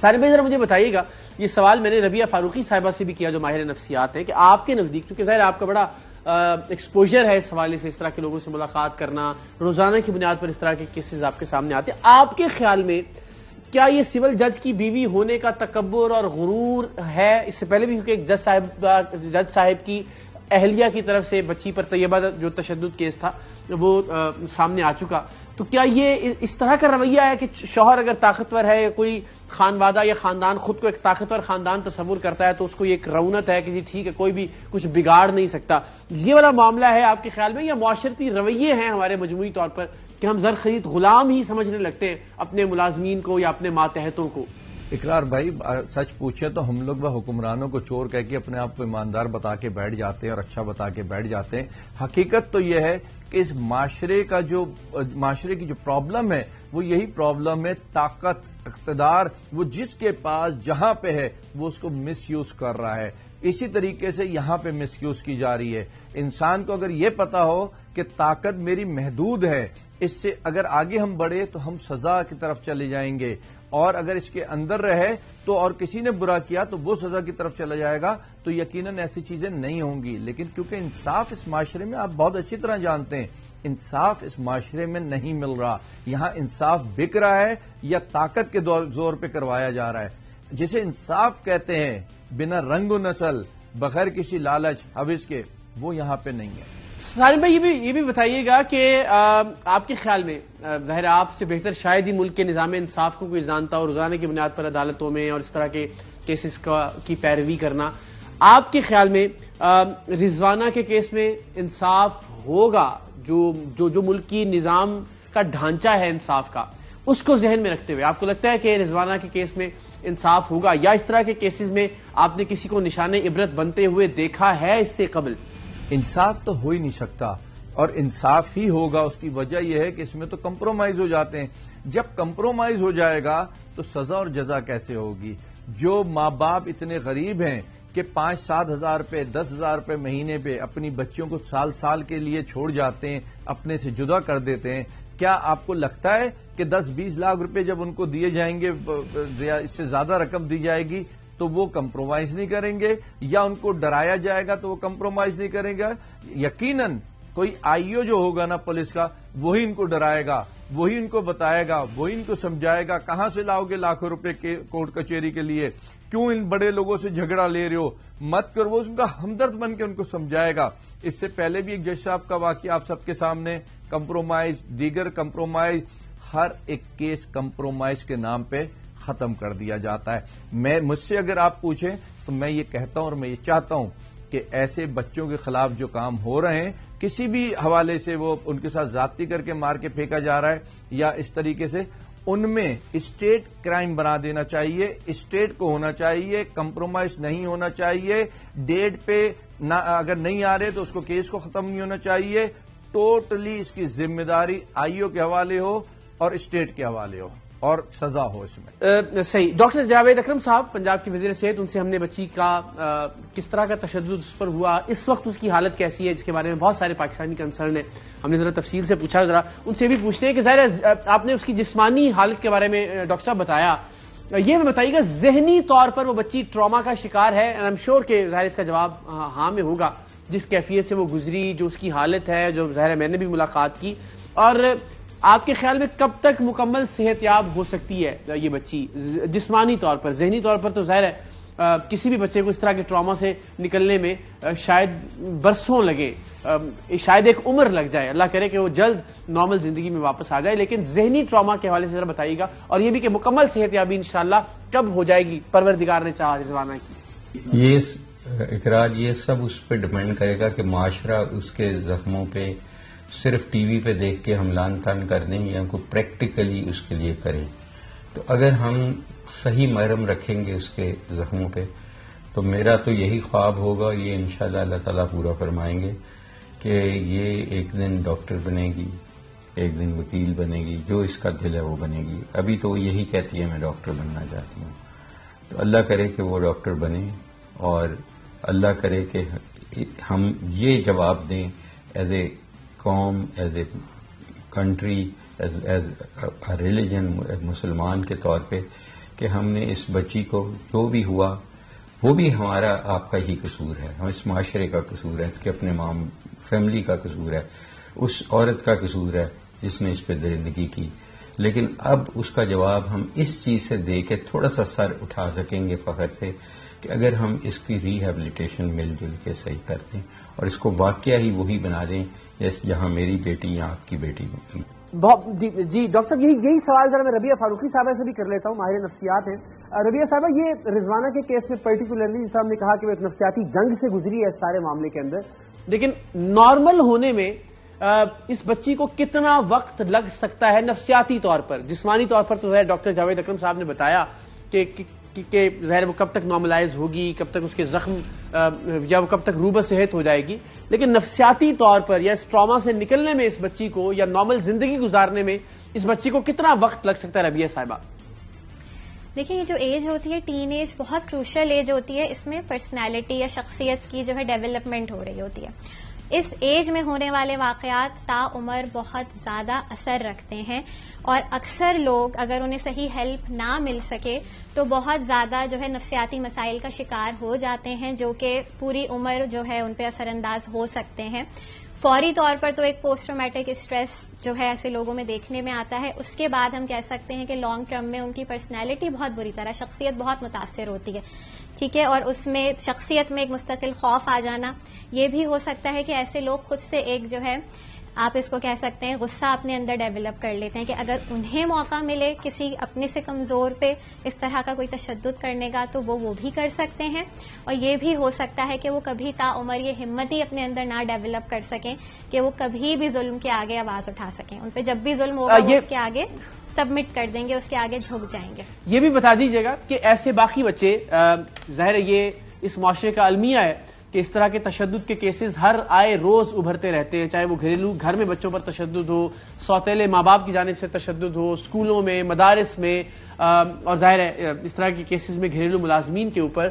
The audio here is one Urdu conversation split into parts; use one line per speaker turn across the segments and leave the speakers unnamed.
سارے بھائی ذرا مجھے بتائیے گا، یہ سوال میں نے ربیہ فاروقی صاحبہ سے بھی کیا جو ماہر نفسیات ہیں، کہ آپ کے نزدیک، چونکہ ظاہر آپ کا بڑا ایکسپوجر ہے اس حوالے سے، اس طرح کے لوگوں سے ملاقات کرنا، روزانہ کی بنیاد پر اس طرح کے کیسز آپ کے سامنے آتے ہیں، آپ کے خیال میں کیا یہ سول جج کی بیوی ہونے کا تکبر اور غرور ہے؟ اس سے پہلے بھی کیونکہ ایک جج صاحب کی اہلیہ کی طرف سے بچی پر طیبہ جو تشدد کیس تھا وہ سامنے آ چکا، تو کیا یہ اس طرح کا رویہ ہے کہ شوہر اگر طاقتور ہے، کوئی خانوادہ یا خاندان خود کو ایک طاقتور خاندان تصور کرتا ہے تو اس کو یہ ایک رونت ہے کہ جی ٹھیک ہے کوئی بھی کچھ بگاڑ نہیں سکتا، یہ والا معاملہ ہے آپ کے خیال میں، یا معاشرتی رویے ہیں ہمارے مجموعی طور پر کہ ہم زر خرید غلام ہی سمجھنے لگتے ہیں اپنے ملازمین کو یا اپنے ماتحتوں کو؟
اقرار بھائی سچ پوچھے تو ہم لوگ حکمرانوں کو چور کہہ کے اپنے آپ کو ایماندار بتا کے بیٹھ جاتے ہیں اور اچھا بتا کے بیٹھ جاتے ہیں. حقیقت تو یہ ہے کہ اس معاشرے کی جو پرابلم ہے وہ یہی پرابلم ہے، طاقت، اقتدار، وہ جس کے پاس جہاں پہ ہے وہ اس کو مس یوز کر رہا ہے. اسی طریقے سے یہاں پہ مس یوز کی جا رہی ہے. انسان کو اگر یہ پتا ہو کہ طاقت میری محدود ہے، اس سے اگر آگے ہم بڑھے تو ہم سزا کی طرف چلے جائیں گے، اور اگر اس کے اندر رہے تو اور کسی نے برا کیا تو وہ سزا کی طرف چلا جائے گا، تو یقیناً ایسی چیزیں نہیں ہوں گی. لیکن کیونکہ انصاف اس معاشرے میں آپ بہت اچھی طرح جانتے ہیں، انصاف اس معاشرے میں نہیں مل رہا. یہاں انصاف بک رہا ہے یا طاقت کے زور پہ کروایا جا رہا ہے. جسے انصاف کہتے ہیں بنا رنگ و نسل، بغیر کسی لالچ حوث کے، وہ یہاں پہ نہیں ہے.
سالم بھائی یہ بھی بتائیے گا کہ آپ کے خیال میں، ظاہر آپ سے بہتر شاید ہی ملک کے نظام انصاف کو کوئی جانتا ہو، روزانہ کی بنیاد پر عدالتوں میں اور اس طرح کے کیسز کی پیروی کرنا، آپ کے خیال میں رضوانہ کے کیس میں انصاف ہوگا؟ جو ملکی نظام کا ڈھانچہ ہے انصاف کا، اس کو ذہن میں رکھتے ہوئے آپ کو لگتا ہے کہ رضوانہ کے کیس میں انصاف ہوگا، یا اس طرح کے کیسز میں آپ نے کسی کو نشان عبرت بنتے ہوئے دیکھا ہے اس سے قبل؟
انصاف تو ہو ہی نہیں سکتا، اور انصاف ہی ہوگا اس کی وجہ یہ ہے کہ اس میں تو کمپرومائز ہو جاتے ہیں. جب کمپرومائز ہو جائے گا تو سزا اور جزا کیسے ہوگی؟ جو ماں باپ اتنے غریب ہیں کہ 5-7 ہزار روپے 10 ہزار روپے مہینے پہ اپنی بچیوں کو سال کے لیے چھوڑ جاتے ہیں، اپنے سے جدا کر دیتے ہیں، کیا آپ کو لگتا ہے کہ 10-20 لاکھ روپے جب ان کو دیے جائیں گے، اس سے زیادہ رقم دی جائے گی تو وہ کمپرومائز نہیں کریں گے؟ یا ان کو ڈرایا جائے گا تو وہ کمپرومائز نہیں کریں گے؟ یقیناً کوئی آئی او جو ہوگا نا پولیس کا، وہی ان کو ڈرائے گا، وہی ان کو بتائے گا، وہی ان کو سمجھائے گا کہاں سے لاؤ گے لاکھوں روپے کورٹ کچہری کے لیے، کیوں ان بڑے لوگوں سے جھگڑا لے رہے ہو، مت کرو. وہ ان کا ہمدرد بن کے ان کو سمجھائے گا. اس سے پہلے بھی ایک جج صاحب کا واقعہ آپ سب کے سامنے، کمپرومائز، دیگر کمپرومائز، ہر ایک کیس کمپرومائز کے نام پہ ختم کر دیا جاتا ہے. مجھ سے اگر آپ پوچھیں تو میں یہ کہتا ہوں اور میں یہ چاہتا ہوں کہ ایسے بچوں کے خلاف جو کام ہو رہے ہیں کسی بھی حوالے سے، وہ ان کے ساتھ زیادتی کر کے مار کے پھینکا جا رہا ہے یا اس طریقے سے، ان میں اسٹیٹ کرائم بنا دینا چاہیے. اسٹیٹ کو ہونا چاہیے، کمپرومائز نہیں ہونا چاہیے. ڈیٹ پہ اگر نہیں آ رہے تو اس کو کیس کو ختم نہیں ہونا چاہیے. ٹوٹلی اس کی ذمہ داری آئی او کے حوالے ہو اور اسٹیٹ کے حوالے ہو، اور سزا ہو اس میں.
صحیح. ڈاکٹر جاوید اکرم صاحب پنجاب کے وزیر صحت، ان سے ہم نے بچی کا کس طرح کا تشدد اس پر ہوا، اس وقت اس کی حالت کیسی ہے، اس کے بارے میں بہت سارے پاکستانی کنسرن ہیں، ہم نے ذرا تفصیل سے پوچھا، ذرا ان سے بھی پوچھتے ہیں کہ ظاہر آپ نے اس کی جسمانی حالت کے بارے میں ڈاکٹر صاحب بتایا، یہ میں بتائیے گا ذہنی طور پر وہ بچی ٹراما کا شکار ہے؟ آئی ایم شیور کہ ظاہر اس کا جواب ہاں میں ہوگا، جس کیفیت سے وہ گزری، جو اس کی حالت ہے، جو ظاہر میں نے بھی ملاقات کی. اور آپ کے خیال میں کب تک مکمل صحت یاب ہو سکتی ہے یہ بچی جسمانی طور پر؟ ذہنی طور پر تو ظاہر ہے کسی بھی بچے کو اس طرح کے ٹراما سے نکلنے میں شاید برسوں لگے، شاید ایک عمر لگ جائے، اللہ کرے کہ وہ جلد نارمل زندگی میں واپس آ جائے. لیکن ذہنی ٹراما کے حوالے سے ذرا بتائیے گا، اور یہ بھی کہ مکمل صحت یابی انشاءاللہ کب ہو جائے گی پروردگار نے چاہا رضوانہ کی؟
یہ اقرار یہ سب اس پہ ڈیپینڈ کرے گا کہ معاشرہ اس کے زخموں پہ صرف ٹی وی پہ دیکھ کے ہم لان تان کر دیں یا کو پریکٹیکلی اس کے لیے کریں. تو اگر ہم صحیح مرہم رکھیں گے اس کے زخموں پہ تو میرا تو یہی خواب ہوگا، یہ انشاءاللہ اللہ تعالیٰ پورا فرمائیں گے کہ یہ ایک دن ڈاکٹر بنے گی، ایک دن وکیل بنے گی، جو اس کا دل ہے وہ بنے گی. ابھی تو وہ یہی کہتی ہے میں ڈاکٹر بننا چاہتی ہوں. تو اللہ کرے کہ وہ ڈاکٹر بنے، اور اللہ کرے کہ ہم یہ جواب دیں ایز اے قوم، as a country, as a religion, مسلمان کے طور پہ، کہ کہ ہم نے اس بچی کو جو بھی ہوا وہ بھی ہمارا آپ کا ہی قصور ہے، ہم اس معاشرے کا قصور ہے، اس کے اپنے فیملی کا قصور ہے، اس عورت کا قصور ہے جس نے اس پہ درندگی کی. لیکن اب اس کا جواب ہم اس چیز سے دے کے تھوڑا سا سر اٹھا سکیں گے فخر سے کہ اگر ہم اس کی ریہیبلیٹیشن مل جل کے صحیح کرتے ہیں اور اس کو واقعہ ہی وہی بنا دیں جہاں میری بیٹی یا آپ کی بیٹی.
جی ڈاکٹر صاحب یہی سوال ذرا میں ربیہ فاروقی صاحبہ سے بھی کر لیتا ہوں، ماہر نفسیات ہیں. ربیہ صاحبہ، یہ رضوانہ کے کیس میں پرٹیکولرلی جس طرح ہم نے کہا کہ وہ ایک نفسیاتی جنگ سے گزری ہے اس سارے معاملے کے اندر، لیکن نارمل ہونے میں اس بچی کو کتنا وقت لگ سکتا ہے نفسیاتی طور پر؟ جسمانی طور پر تو ہے ڈاکٹر جاوید اکرم صاحب نے بتایا کہ ظاہر وہ کب تک نارملائز ہوگی، کب تک اس کے زخم یا وہ کب تک روبہ صحت ہو جائے گی، لیکن نفسیاتی طور پر یا اس ٹراما سے نکلنے میں اس بچی کو یا نارمل زندگی گزارنے میں اس بچی کو کتنا وقت لگ سکتا ہے ربیہ صاحبہ؟
دیکھیں، یہ جو ایج ہوتی ہے ٹین ایج بہت کروشل ایج ہوتی ہے. اس میں پرسنالٹی یا شخصیت کی جو ہے ڈیولپمنٹ ہو رہی ہوتی ہے. اس ایج میں ہونے والے واقعات تا عمر بہت زیادہ اثر رکھتے ہیں اور اکثر لوگ اگر انہیں صحیح ہیلپ نہ مل سکے تو بہت زیادہ جو ہے نفسیاتی مسائل کا شکار ہو جاتے ہیں جو کہ پوری عمر جو ہے ان پہ اثر انداز ہو سکتے ہیں. فوری طور پر تو ایک پوسٹ ٹرامیٹک اسٹریس جو ہے ایسے لوگوں میں دیکھنے میں آتا ہے. اس کے بعد ہم کہہ سکتے ہیں کہ لانگ ٹرم میں ان کی پرسنالٹی بہت بری طرح، شخصیت بہت متاثر ہوتی ہے. ٹھیک ہے، اور اس میں شخصیت میں ایک مستقل خوف آ جانا، یہ بھی ہو سکتا ہے کہ ایسے لوگ خود سے ایک جو ہے آپ اس کو کہہ سکتے ہیں غصہ اپنے اندر ڈیولپ کر لیتے ہیں کہ اگر انہیں موقع ملے کسی اپنے سے کمزور پہ اس طرح کا کوئی تشدد کرنے کا تو وہ بھی کر سکتے ہیں. اور یہ بھی ہو سکتا ہے کہ وہ کبھی تا عمر یہ ہمت ہی اپنے اندر نہ ڈیولپ کر سکیں کہ وہ کبھی بھی ظلم کے آگے آواز اٹھا سکیں. ان پہ جب بھی ظلم ہوگا وہ اس کے آگے سبمٹ کر دیں گے، اس کے آگے جھک جائیں گے.
یہ بھی بتا دیجیے گا کہ ایسے باقی بچے، ظاہر یہ اس معاشرے کا المیہ ہے کہ اس طرح کے تشدد کے کیسز ہر آئے روز ابھرتے رہتے ہیں، چاہے وہ گھریلو گھر میں بچوں پر تشدد ہو، سوتیلے ماں باپ کی جانب سے تشدد ہو، اسکولوں میں، مدارس میں، اور ظاہر ہے اس طرح کے کیسز میں گھریلو ملازمین کے اوپر.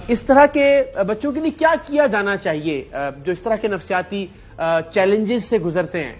اس طرح کے بچوں کے لیے کیا کیا جانا چاہیے جو اس طرح کے نفسیاتی چیلنجز سے گزرتے ہیں؟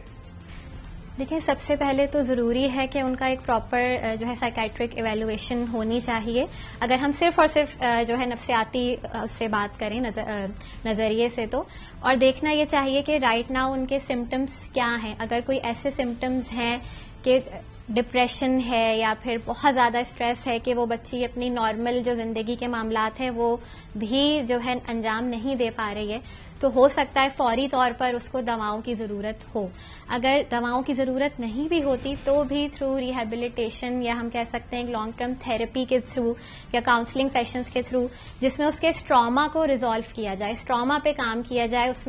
دیکھیں، سب سے پہلے تو ضروری ہے کہ ان کا ایک پراپر جو ہے سائیکیٹرک ایویلویشن ہونی چاہیے. اگر ہم صرف اور صرف جو ہے نفسیاتی سے بات کریں نظریے سے تو، اور دیکھنا یہ چاہیے کہ رائٹ ناؤ ان کے سمٹمز کیا ہیں. اگر کوئی ایسے سمٹمز ہیں کہ ڈپریشن ہے یا پھر بہت زیادہ اسٹریس ہے کہ وہ بچی اپنی نارمل جو زندگی کے معاملات ہیں وہ بھی جو ہے انجام نہیں دے پا رہی ہے، تو ہو سکتا ہے فوری طور پر اس کو دواؤں کی ضرورت ہو. اگر دواؤں کی ضرورت نہیں بھی ہوتی تو بھی تھرو ریہیبلیٹیشن یا ہم کہہ سکتے ہیں لانگ ٹرم تھراپی کے تھرو یا کاؤنسلنگ سیشنز کے تھرو، جس میں اس کے ٹراما کو ریزالو کیا جائے، اس ٹراما پہ کام کیا جائے، اس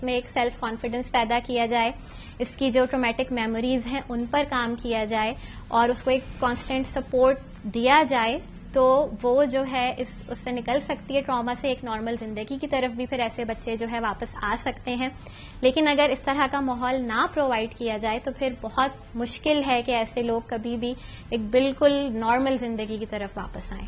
میں ایک سیلف کانفیڈنس پیدا کیا جائے، اس کی جو ٹرامیٹک میموریز ہیں ان پر کام کیا جائے اور اس کو ایک کانسٹنٹ سپورٹ دیا جائے، تو وہ جو ہے اس سے نکل سکتی ہے ٹراما سے، ایک نارمل زندگی کی طرف بھی پھر ایسے بچے جو ہے واپس آ سکتے ہیں. لیکن اگر اس طرح کا ماحول نہ پرووائڈ کیا جائے تو پھر بہت مشکل ہے کہ ایسے لوگ کبھی بھی ایک بالکل نارمل زندگی کی طرف واپس آئیں.